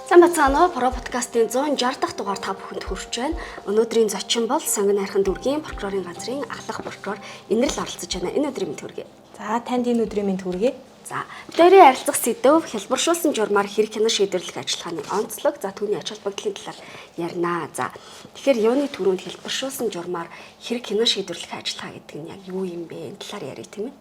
Сайн бацгаана уу? Про подкастын 160 дахь дугаар та бүхэнд хүрч байна. Өнөөдрийн зочин бол Сонгон найрхан дүүргийн прокурорын газрын ахлах прокурор Инэрл оролцож байна. Энэ өдрийн мэнд хүргэе. За танд энэ өдрийн мэнд хүргэе. За дээрээ харилцах сэдэв хялбаршуулсан журмаар хэрэг хянан шийдвэрлэх ажиллагааны онцлог, за түүний ач холбогдлын талаар ярина. За тэгэхээр юуны түрүүнд хялбаршуулсан журмаар хэрэг хянан шийдвэрлэх ажиллагаа гэдэг нь яг юу юм бэ? Энэ талаар ярих тийм ээ.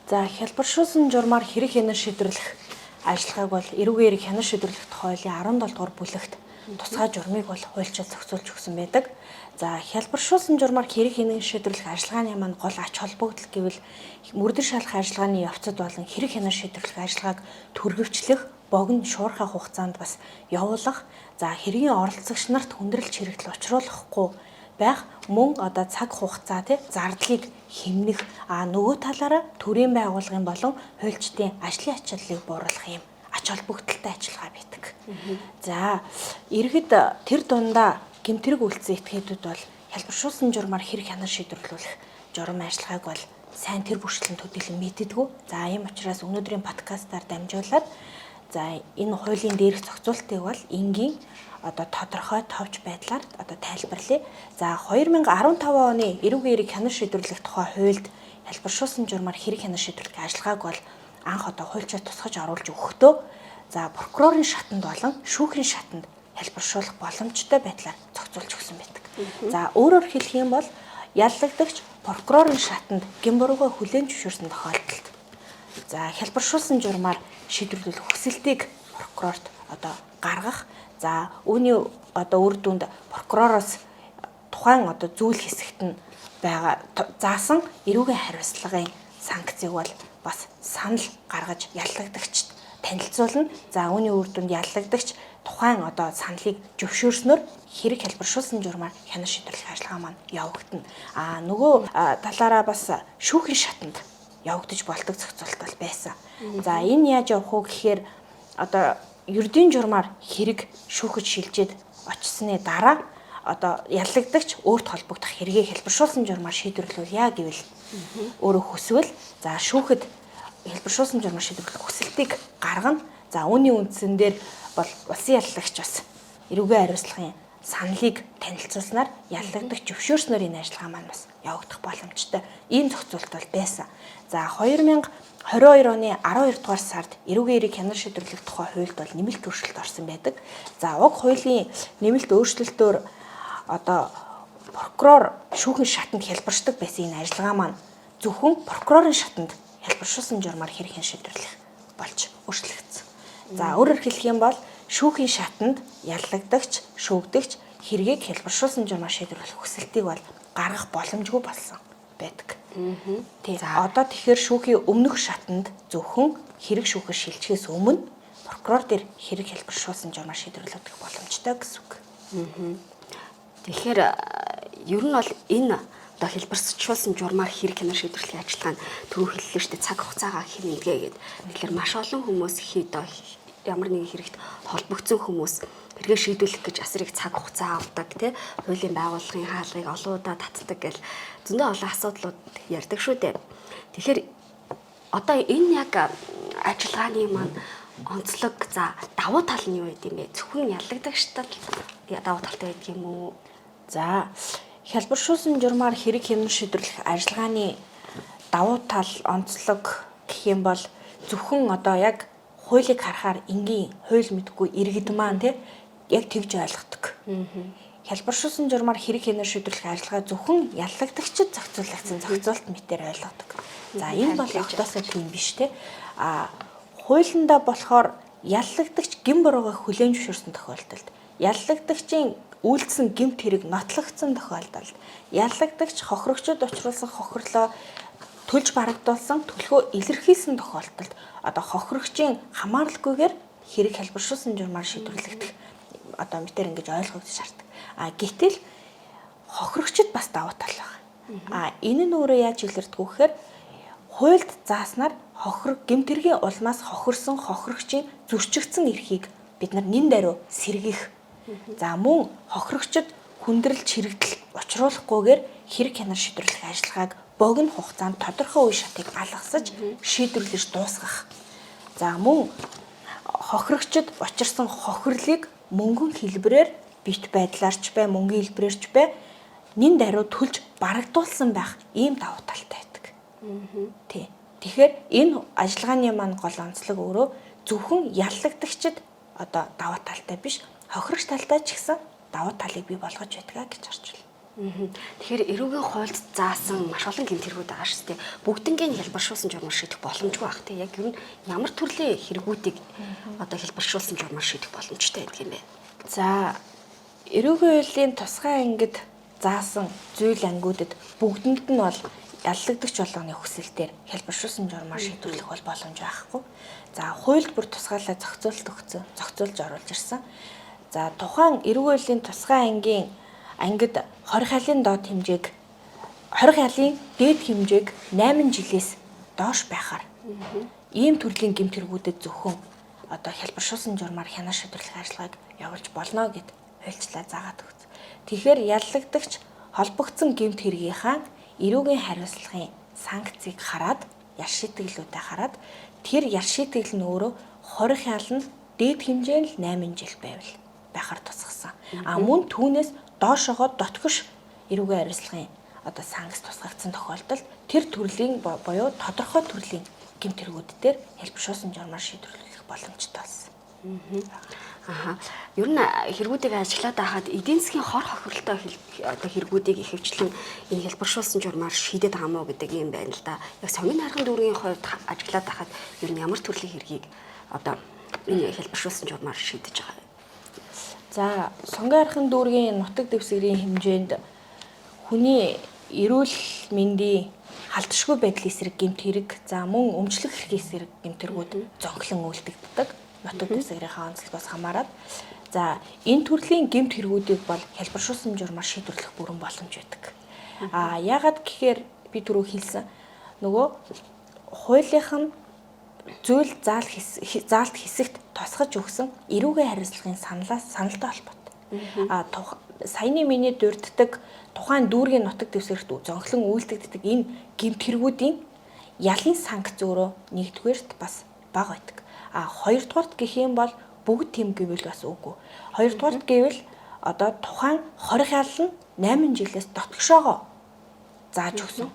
За хялбаршуулсан журмаар хэрэг хянан шийдвэрлэх ажиллагааг бол эрүүгийн хэрэг хянан шийдвэрлэх тухай хуулийн 17 дугаар бүлэгт тусгай журмыг бол хуульчид зохицуулж өгсөн байдаг. За хялбаршуулсан журмаар хэрэг хянан шийдвэрлэх ажиллагааны маань гол ач холбогдол гэвэл мөрдөн шалах ажиллагааны явцад болон хэрэг хянан шийдвэрлэх ажиллагааг түргэвчлэх, богино шуурхай хугацаанд бас явуулах, за хэргийн оролцогч нарт хүндрэлт хэрэгтэл учруулахгүй байх мөн цаг хугацаа зардлыг хэмнэх нөгөө талаараа төрийн байгууллагын болон хуульчдын ажлын ачааллыг бууруулах юм ач холбогдолтой ажиллагаа байдаг. За иргэд тэр дундаа гэмтрэг үйлцэн этгээдүүд бол хялбаршуулсан журмаар хэрэг хянан шийдвэрлэх журам ажиллагааг бол сайн тэр бүрчлэн төдийлөн мэддэггүй. За ийм учраас өнөөдрийн подкастаар дамжуулаад за энэ хуулийн дээрх зохицуултыг бол энгийн тодорхой товч байдлаар тайлбарлая. За 2015 оны эрүүгийн хэрэг хянан шийдвэрлэх тухай хуульд хялбаршуулсан журмаар хэрэг хянан шийдвэрлэх ажиллагааг бол анх хуульчид тусгаж оруулж өгөхдөө за прокурорын шатанд болон шүүхийн шатанд хялбаршуулах боломжтой байдлаар зохицуулж өгсөн байдаг. За өөрөөр хэлэх юм бол яллагдагч прокурорын шатанд гэмбурууга хүлээн зөвшөөрсөн тохиолдолд за хялбаршуулсан журмаар шийдвэрлэх хүсэлтийг прокурорт гаргах. За үүний үр дүнд прокуророос тухайн зүйл хэсэгт нь байгаа заасан эрүүгийн хариуцлагын санкцийг бол бас санал гаргаж яллагдагчд танилцуулна. За үүний үр дүнд яллагдагч тухайн саналыг зөвшөөрснөөр хэрэг хялбаршуулсан журмаар хянан шийдвэрлэх ажиллагаа маань явагдана. Нөгөө талаараа бас шүүхийн шатанд явагдаж болдог зохицуулт бол байсан. За энэ яаж явах вэ гэхээр ердийн журмаар хэрэг шүүхэд шилжээд очсны дараа яллагдагч өөрт холбогдох хэрэгээ хялбаршуулсан журмаар шийдвэрлүүлъя гэвэл өөрөө хүсвэл за шүүхэд хялбаршуулсан журмаар шийдвэрлэх хүсэлтийг гаргана. За үүний үндсэн дээр бол улсын яллагч бас эрүүгийн хариуцлагын саналыг танилцуулснаар яллагдагч зөвшөөрснөөр энэ ажиллагаа маань бас явагдах боломжтой. Ийм зохицуулт бол байсан. За 2022 оны 12 дугаар сард эрүүгийн хэрэг хянан шийдвэрлэх тухай хуульд бол нэмэлт өөрчлөлт орсон байдаг. За уг хуулийн нэмэлт өөрчлөлтөөр прокурор шүүхийн шатанд хялбаршдаг байсан энэ ажиллагаа маань зөвхөн прокурорын шатанд хялбаршуулсан журмаар хэрэг хянан шийдвэрлэх болж өөрчлөгдсөн. За өөрөөр хэлэх юм бол шүүхийн шатанд яллагдагч, шүүгдэгч хэргийг хялбаршуулсан журмаар шийдвэрлэх хүсэлтийг бол гаргах боломжгүй болсон байдаг. Тэгэхээр шүүхийн өмнөх шатанд зөвхөн хэрэг шүүхэж шилжихээс өмнө прокурор дээр хэрэг хялбаршуулсан журмаар шийдвэрлэх боломжтой гэсэн үг. Тэгэхээр ер нь бол энэ хялбаршуулсан журмаар хэрэг хянан шийдвэрлэх ажиллагаа нь түрүү хэллээ шүү дээ, цаг хугацаагаа хэмнэгээ гэдэг. Тэгэхээр маш олон хүмүүс ямар нэгэн хэрэгт холбогдсон хүмүүс хэрэгээ шийдвэрлэх гэж асрыг цаг хугацаа авдаг хуулийн байгууллагын хаалгыг олон удаа татдаг гэл зөндөө олон асуудлууд ярьдаг шүү дээ. Тэгэхээр энэ яг ажиллагааны маань онцлог за давуу тал нь юу гэдэг юм бэ? Зөвхөн яллагдагчтай давуу талтай байдаг юм уу? За хялбаршуулсан журмаар хэрэг хянан шийдвэрлэх ажиллагааны давуу тал онцлог гэх юм бол зөвхөн яг хуулийг харахаар энгийн хууль мэдгүй иргэд маань яг тэгж ойлгодог. Хялбаршуулсан журмаар хэрэг хянан шийдвэрлэх ажиллагаа зөвхөн яллагдагчид зохицуулагдсан зохицуулт мэтээр ойлгодог. За энэ бол огтоосоо тийм биш хуулиндаа болохоор яллагдагч гэн бурууга хүлээн зөвшөөрсөн тохиолдолд, яллагдагчийн үйлдэлсэн гэмт хэрэг нотлогдсон тохиолдолд, яллагдагч хохирогчдод учруулсан хохирлоо төлж барагдуулсан төлхөө илэрхийлсэн тохиолдолд хохирогчийн хамааралгүйгээр хэрэг хялбаршуулсан журмаар шийдвэрлэгдэх мэтэр ингэж ойлгогдож шаарддаг. Гэтэл хохирогчд бас давуу тал байна. Энэ нь өөрөө яаж илэрдэг вэ гэхээр хуульд зааснаар гэмтэргийн улмаас хохирсон хохирогчийн зөрчигдсөн эрхийг бид нар нэн даруй сэргийх. За мөн хохирогчд хүндрэлт хэрэгтэл учруулахгүйгээр хэрэг хянан шийдвэрлэх ажиллагааг богино хугацаанд тодорхой үе шатыг алгасаж шийдвэрлэж дуусгах. За мөн хохирогчд учирсан хохирлыг мөнгөн хэлбэрээр бит байдлаарч бай, мөнгөний хэлбэрээрч бай нэн даруй төлж барагдуулсан байх ийм давуу талтай байдаг. Тий. Тэгэхээр энэ ажиллагааны маань гол онцлог өөрөө зөвхөн яллагдагчид одоо давуу талтай биш, хохирогч талтай ч гэсэн давуу талыг бий болгож байдгаа гэж харж байна. Тэгэхээр эрүүгийн хуульд заасан маш олон гэмт хэрэгүүд байгаа шүү дээ. Бүгднгийн хэлбэршүүлсэн журмаар шийдэх боломжгүй байх тийм. Яг ер нь ямар төрлийн хэрэгүүдийг одоо хэлбэршүүлсэн журмаар шийдэх боломжтой байдаг юм бэ? За, эрүүгийн хуулийн тусгай ангид заасан зүйл ангиудад бүгдэнд нь бол яллагдагч болгоны хүсэлтээр хэлбэршүүлсэн журмаар шийдвэрлэх бол боломж байхгүй. За, хуульд бүр тусгаалаа зохицуулж оруулж ирсэн. За, тухайн эрүүгийн хуулийн тусгай ангийн ангид 20 халын доод хэмжээг 20 халын дээд хэмжээг 8 жилээс доош байхаар ийм төрлийн гэмт хэрэгүүдэд зөвхөн одоо хэлбэршүүлсэн журмаар хянаа шийдвэрлэх ажиллагааг явуулж болно гэд хуульчлаа заагаад өгсөн. Тэгэхээр яллагдагч холбогдсон гэмт хэргийнхаа эрүүгийн хариуцлагын санкцийг хараад, ял шийтгэлүүдээ хараад тэр ял шийтгэл нь өөрөө 20 халын дээд хэмжээ нь 8 жил байвал байхаар тусгасан. Мөн түүнээс доошогоо дотгош эрүүгийн хариуцлагын одоо санкц тусгагдсан тохиолдолд тэр төрлийн буюу тодорхой төрлийн гэмт хэрэгүүд дээр хэлбэршүүлсэн журмаар шийдвэрлэх боломжтой болсон. Ер нь хэрэгүүдийг ажиллаад байхад эдийн засгийн хор хохиролтой одоо хэрэгүүдийг ихэвчлэн энэ хэлбэршүүлсэн журмаар шийдээд байгаа мó гэдэг юм байна л да. Яг сонгын харган дүүргийн хувьд ажиллаад байхад ер нь ямар төрлийн хэргийг одоо энэ хэлбэршүүлсэн журмаар шийдэж байгаа вэ? За, сонгын харган дүүргийн нутаг дэвсгэрийн хэмжээнд хүний эрүүл мэндийн халдшгүй байдлын эсрэг гэмт хэрэг, за мөн өмчлөх эрхийн эсрэг гэмт хэрэгүүд зонхлон үйлдэгддэг. Нутаг дэвсгэрийнхаа онцлогоос хамаарат. За, энэ төрлийн гэмт хэрэгүүдийг бол хэлбэршүүлсэн журмаар шийдвэрлэх бүрэн боломж байдаг. Яагаад гэхээр би түрүү хэлсэн нөгөө хуулийнх нь зүйл заалт хэсэгт тусгаж өгсөн эрүүгийн хариуцлагын саналтай холбоотой. Саяны миний дурддаг тухайн дүүргийн нутаг дэвсгэрт зонхлон үйлдэгддэг энэ гэмт хэрэгүүдийн ялын санкц өөрөө нэгдүгээрт бас бага байдаг. Хоёрдугаарт гэх юм бол бүгд тийм гэвэл бас үгүй. Хоёрдугаарт гэвэл одоо тухайн 20 хял нь 8 жилээс дотгошоогоо зааж өгсөн.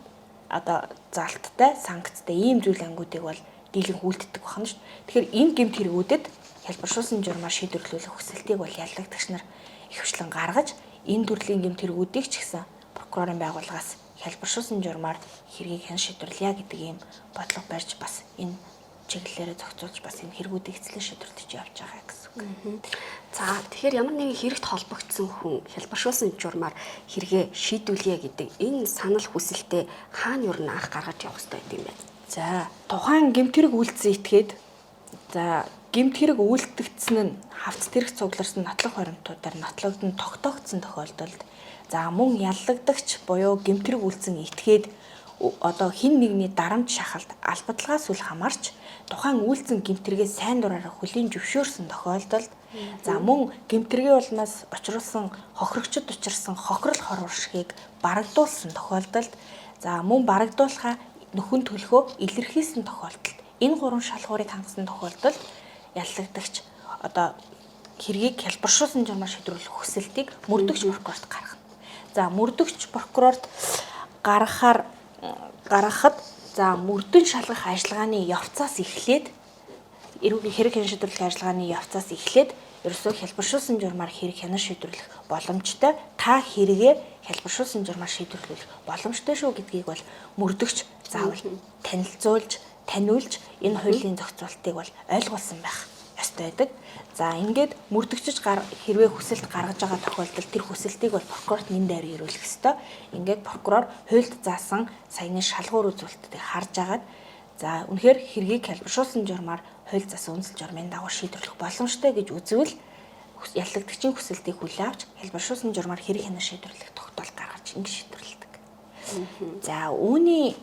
Одоо залттай, санкцтай ийм зүйл ангиудыг бол дийлэн хүлддэг байна шүү дээ. Тэгэхээр энэ гэмт хэрэгүүдэд хэлбэршүүлсэн журмаар шийдвэрлэх хүсэлтийг бол яллагдагч нар ихэвчлэн гаргаж энэ төрлийн гэмт хэрэгүүдийг ч гэсэн прокурорын байгууллагаас хэлбэршүүлсэн журмаар хэргийг хэн шийдвэрлэе гэдэг ийм бодлого барьж бас энэ чиглэлээрээ зохицуулж бас энэ хэрэгүүдийг эцлэн шийдвэрлэж явж байгаа гэсэн үг. За, тэгэхээр ямар нэгэн хэрэгт холбогдсон хүн хэлбэршүүлсэн журмаар хэрэгээ шийдвүлье гэдэг энэ санал хүсэлтэд хаана юу н анх гаргаж явах хэрэгтэй гэдэг юм бэ? За, тухайн гэмт хэрэг үйлдсэн этгээд гэмт хэрэг үйлдэгдсэн нь хавц тэрэг цугларсан нотлох баримтуудаар нотлогдсон тогтоогдсон тохиолдолд за мөн яллагдагч буюу гэмт хэрэг үйлдсэн этгээд одоо хин нэгний дарамт шахалт албадлагаас үл хамаарч тухайн үйлдсэн гэмт хэрэгээ сайн дураараа хөлийн зөвшөөрсөн тохиолдолд за мөн гэмт хэргийн улмаас учруулсан хохирогчд учирсан хохирол хор уршгийг барагдуулсан тохиолдолд за мөн барагдуулахаа нөхөн төлхөө илэрхийлсэн тохиолдолд энэ гурван шалгуурыг хангасан тохиолдолд яллагдагч одоо хэргийг хэлбэршүүлсэн журмаар шийдвэрлэх хүсэлтийг мөрдөгч прокурорт гаргана. За мөрдөгч прокурорт гаргахад за мөрдөн шалгах ажиллагааны явцаас эхлээд эрүүгийн хэрэг хэн шийдвэрлэх ажиллагааны явцаас эхлээд ерөөсөө хэлбэршүүлсэн журмаар хэрэг хянаа шийдвэрлэх боломжтой та хэрэгээ хэлбэршүүлсэн журмаар шийдвэрлэх боломжтой шүү гэдгийг бол мөрдөгч заавал танилцуулж таниулж энэ хуулийн зохицуултыг бол ойлгуулсан байх ёстой байдаг. За ингээд мөрдөгчж хэрвээ хүсэлт гаргаж байгаа тохиолдолд тэр хүсэлтийг бол прокурорт нэн дээр ирүүлэх ёстой. Ингээд прокурор хуульд заасан саяны шалгуур үзүүлэлтийг харж агаад за үнэхээр хэргийг хэлбэршүүлсэн журмаар хууль заасан үндэслэл журмын дагуу шийдвэрлэх боломжтой гэж үзвэл яллагдагчийн хүсэлтийг хүлээн авч хэлбэршүүлсэн журмаар хэрэг хянаа шийдвэрлэх тогтоол гаргаж ингэ шийдвэрлэдэг. За үүний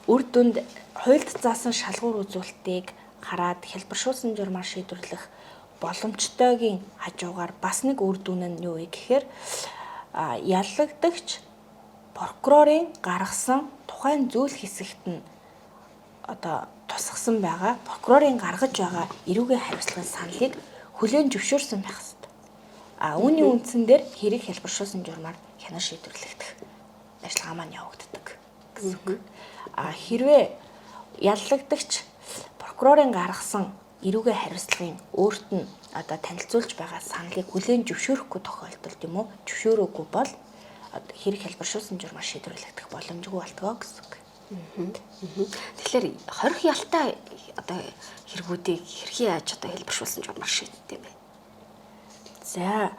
үр дүнд хуульд заасан шалгуур үзүүлэлтийг хараад хэлбэршүүлсэн журмаар шийдвэрлэх боломжтойгийн хажуугаар бас нэг үр дүн нь юу вэ гэхээр яллагдагч прокурорын гаргасан тухайн зүйл хэсэгт нь одоо тусгасан гаргасан байгаа прокурорын гаргаж байгаа эрүүгийн хариуцлагын саналыг хүлээн зөвшөөрсөн байх ёстой. Үүний үндсэн дээр хэрэг хэлбэршүүлсэн журмаар хянан шийдвэрлэгдэх ажиллагаа маань явагддаг гэсэн үг. Хэрвээ яллагдагч прокурорын гаргасан эрүүгийн хариуцлагын өөрт нь танилцуулж байгаа саналыг хүлээн зөвшөөрөхгүй тохиолдолд юм уу зөвшөөрөөгүй бол хэрэг хэлбэршүүлсэн журмаар шийдвэрлэгдэх боломжгүй болтгоо гэсэн үг. Тэгэхээр хорих ялтай хэрэгүүдийг хэрхий яаж хэлбэршүүлсэн журмаар шийддэг юм бэ? За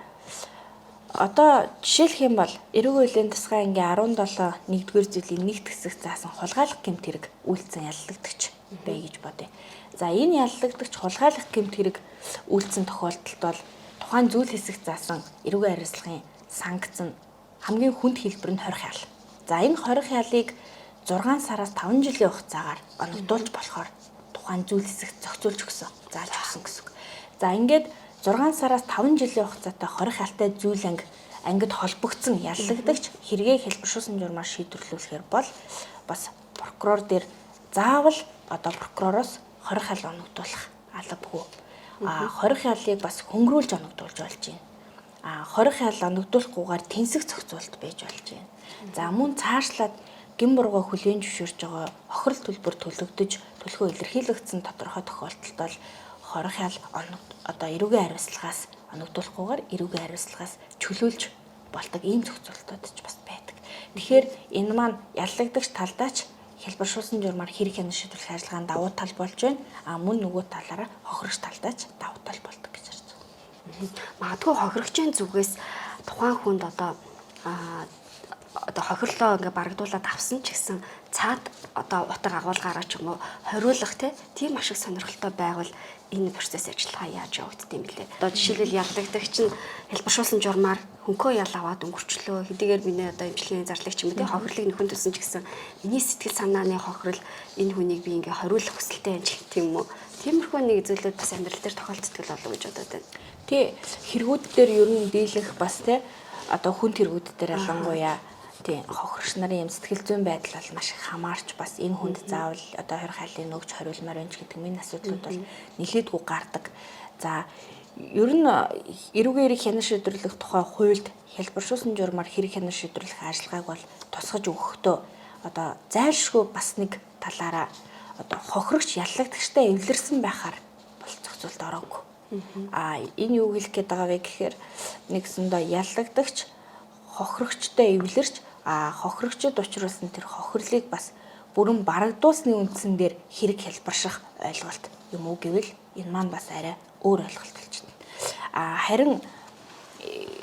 жишээлх юм бол эрүүгийн хуулийн тусгай ангийн 17 1-р зүйлийн 1-р хэсэгт заасан хулгайлах гэмт хэрэг үйлдсэн яллагдагч бай гэж бодъё. За энэ яллагдагч хулгайлах гэмт хэрэг үйлдсэн тохиолдолд бол тухайн зүйл хэсэгт заасан эрүүгийн хариуцлагын санкц нь хамгийн хүнд хэлбэр нь хорих ял. За энэ хорих ялыг 6 сараас 5 жилийн хугацаагаар оногдуулж болохоор тухайн зүйл хэсэгт зохицуулж өгсөн. Зааж өгсөн гэсэн үг. За ингээд 6 сараас 5 жилийн хугацаатай хорих ялтай зүйл ангид холбогдсон яллагдагч хэрэгээ хэлбэршүүлсэн журмаар шийдвэрлүүлэхээр бол бас прокурор дээр заавал прокуророос хорих ял оногдуулах албагүй. Хорих ялыг бас хөнгөрүүлж оногдуулж болж байна. Хорих ял оногдуулахгүйгээр тэнцэх зохицуулт байж болж байна. За мөн цаашлаад гин бургоо хүлээн зөвшөөрж байгаа хохирол төлбөр төлөгдөж төлхөө илэрхийлэгдсэн тодорхой тохиолдолд бол хорих ял эрүүгийн хариуцлагаас оногдуулахгүйгээр эрүүгийн хариуцлагаас чөлөөлж болдог ийм зохицуултууд ч бас байдаг. Тэгэхээр энэ маань яллагдагч талдаач хэлбэршүүлсэн журмаар хэрэг хянан шийдвэрлэх ажиллагаанд давуу тал болж байна. Мөн нөгөө талаараа хохирогч талдаач давуу тал болдог гэж харж байна. Магадгүй хохирогчийн зүгээс тухайн хүнд хохирлоо барагдуулаад авсан ч гэсэн цаад утга агуулгаараа ч юм уу хориулах тийм ашиг сонирхолтой байвал энэ процесс ажиллагаа яаж явагддаг юм бэлээ. Жишээлбэл яллагдагч нь хэлбэршүүлсэн журмаар хөнхөө ял аваад өнгөрчлөө хэдийгээр миний эмчилгээний зарлагч юм уу хохирлыг нөхөн төсөн ч гэсэн миний сэтгэл санааны хохирол энэ хүнийг би хориулах хүсэлтэй юм ч гэх юм уу. Тиймэрхүү нэг зүйлүүд бас амьдрал дээр тохиолддог болов уу гэж бодоод байна. Хэрэгүүд дээр ер нь дийлэх бас хүнд хэрэгүүд дээр ялангуяа хохирогч нарын юм сэтгэл зүйн байдал бол маш их хамаарч бас энэ хүнд заавал хорих ялыг нөгж хориулмаар байна ч гэдэг минь асуудлууд бол нэлээдгүй гардаг. За ер нь эрүүгийн хэрэг хянан шийдвэрлэх тухай хуульд хэлбэршүүлсэн журмаар хэрэг хянан шийдвэрлэх ажиллагааг бол тусгаж өгөхдөө зайлшгүй бас нэг талаараа хохирогч яллагдагчтай эвлэрсэн байхаар бол зохицуулт ороогүй. Энэ юу хэлэх гээд байгаа вэ гэхээр нэгсэндээ яллагдагч хохирогчтой эвлэрч хохирогчд учруулсан тэр хохирлыг бас бүрэн барагдуулсны үндсэн дээр хэрэг хэлбэрших ойлголт юм уу гэвэл энэ маань бас арай өөр ойлголт болж байна. Харин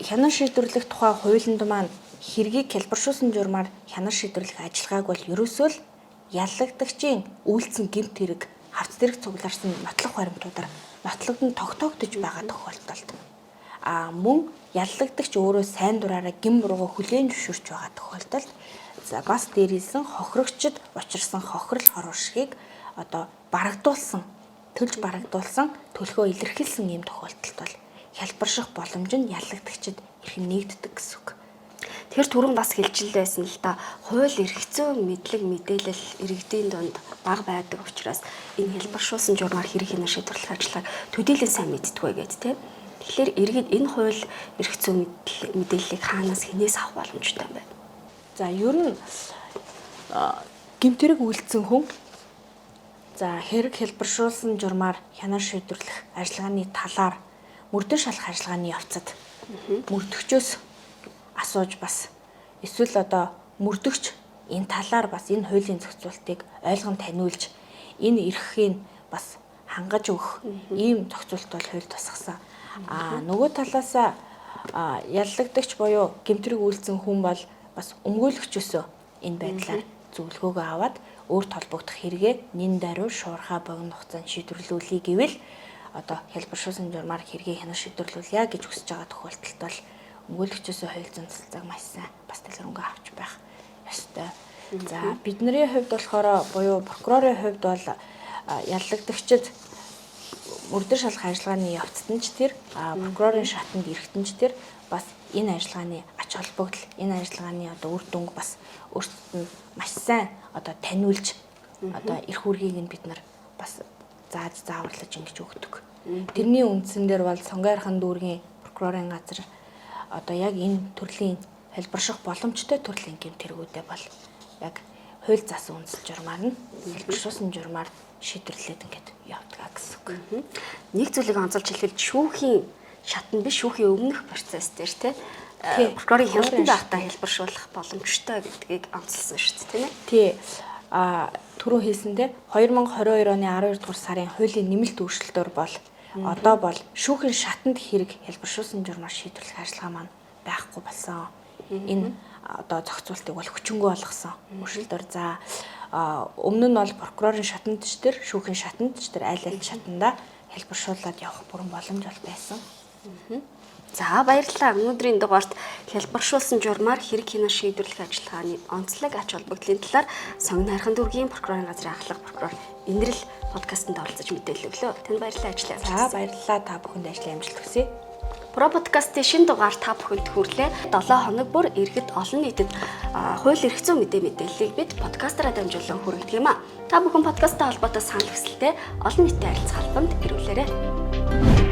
хянан шийдвэрлэх тухай хуулинд маань хэргийг хэлбэршүүлсэн журмаар хянан шийдвэрлэх ажиллагааг бол ерөөсөө л яллагдагчийн үйлцэн гэмт хэрэг хавц зэрэг цугларсан нотлох баримтуудаар нотлогдсон тогтоогдож байгаа тохиолдолд мөн яллагдагч өөрөө сайн дураараа гин буруугаа хүлээн зөвшөөрч байгаа тохиолдолд бас дээрэлсэн хохирогчд учирсан хохирол хорвошгийг барагдуулсан төлхөө илэрхийлсэн ийм тохиолдолд бол хэлбэрших боломж нь яллагдагчид эрхэн нэгддэг гэсэн үг. Тэр түрүүн бас хэлжил байсан л да хууль эрх зүйн мэдлэг мэдээлэл иргэдийн дунд бага байдаг учраас энэ хэлбэршүүлсэн журмаар хэрэг хянан шийдвэрлэх ажиллагааг төдийлөн сайн мэдтгвэ гэдэг Тэгэхээр иргэд энэ хууль эрх зүйн мэдээллийг хаанаас хинээс авах боломжтой юм бэ? За ер нь гэмтэрэг үйлдсэн хүн хэрэг хэлбэршүүлсэн журмаар хянан шийдвэрлэх ажиллагааны талаар мөрдөн шалах ажиллагааны явцад мөрдөгчөөс асууж бас эсвэл мөрдөгч энэ талаар бас энэ хуулийн зохицуултыг ойлгон таниулж энэ эрхийг бас хангаж өгөх ийм зохицуулт бол хууль тусгасан. Нөгөө талаас яллагдагч буюу гэмтрэг үйлдсэн хүн бол бас өмгөөлөгчөөсөө энэ байдлаар зөвлөгөөгөө аваад өөрт холбогдох хэрэгээ нэн даруй шуурхай богино хугацаанд шийдвэрлүүлэе гэвэл хэлбэршүүлсэн журмаар хэрэгээ хянан шийдвэрлүүлье гэж хүсэж байгаа тохиолдолд бол өмгөөлөгчөөсөө хууль зүйн цэцэг маш сайн бас дэлгэрэнгүй авч байх ёстой. За бидний хувьд болохоор буюу прокурорын хувьд бол яллагдагчид мөрдөн шалах ажиллагааны явцад нь ч тэр прокурорын шатанд эрэхтэн ч тэр бас энэ ажиллагааны ач холбогдол, энэ ажиллагааны үр дүнг бас өөрсдөд нь маш сайн таниулж эрх үүргийг нь бид нар бас зааж зааварлаж ингэж өгдөг. Тэрний үндсэн дээр бол Сонгойрхон дүүргийн прокурорын газар одоо яг энэ төрлийн хэлбэрших боломжтой төрлийн гэмт хэрэгүүдээ бол яг хууль заасан үндсэн журмаар нь хэлбэршүүлсэн журмаар шийдвэрлээд ингээд явдаг гэсэн үг. Нэг зүйлийг онцолж хэлэхэд шүүхийн шатнд биш шүүхийн өмнөх процесс дээр тий прокурорын хяналтанд байхдаа хэлбэршүүлэх боломжтой гэдгийг онцлсан шүү дээ тийм ээ. Тий. Түрүү хэлсэндээ 2022 оны 12 дугаар сарын хуулийн нэмэлт өөрчлөлтөөр бол одоо бол шүүхийн шатанд хэрэг хэлбэршүүлсэн журмаар шийдвэрлэх ажиллагаа маань байхгүй болсон. Энэ одоо зохицуултыг бол хүчингү болгосон өөрчлөлтөөр за өмнө нь бол прокурорын шатанд ч тэр шүүхийн шатанд ч тэр аль аль шатандаа хэлбэршүүлээд явах бүрэн боломж бол байсан. За баярлалаа. Өнөөдрийн дугаарт хэлбэршүүлсэн журмаар хэрэг хянаа шийдвэрлэх ажиллагааны онцлог ач холбогдлын талаар Сонгойрхон дүүргийн прокурорын газрын ахлах прокурор Индрэл подкастт оролцож мэдээлэл өглөө. Танд баярлалаа ажлаа. За баярлалаа та бүхэнд ажлын амжилт хүсье. Про подкастын шинэ дугаар та бүхэнд хүрлээ. 7 хоног бүр иргэд олон нийтэд хууль эрх зүйн мэдээллийг бид подкастаараа дамжуулан хүргэдэг юм а. Та бүхэн подкасттай холбоотой санал хүсэлтэд олон нийтэд харилцах албанд ирүүлээрэй.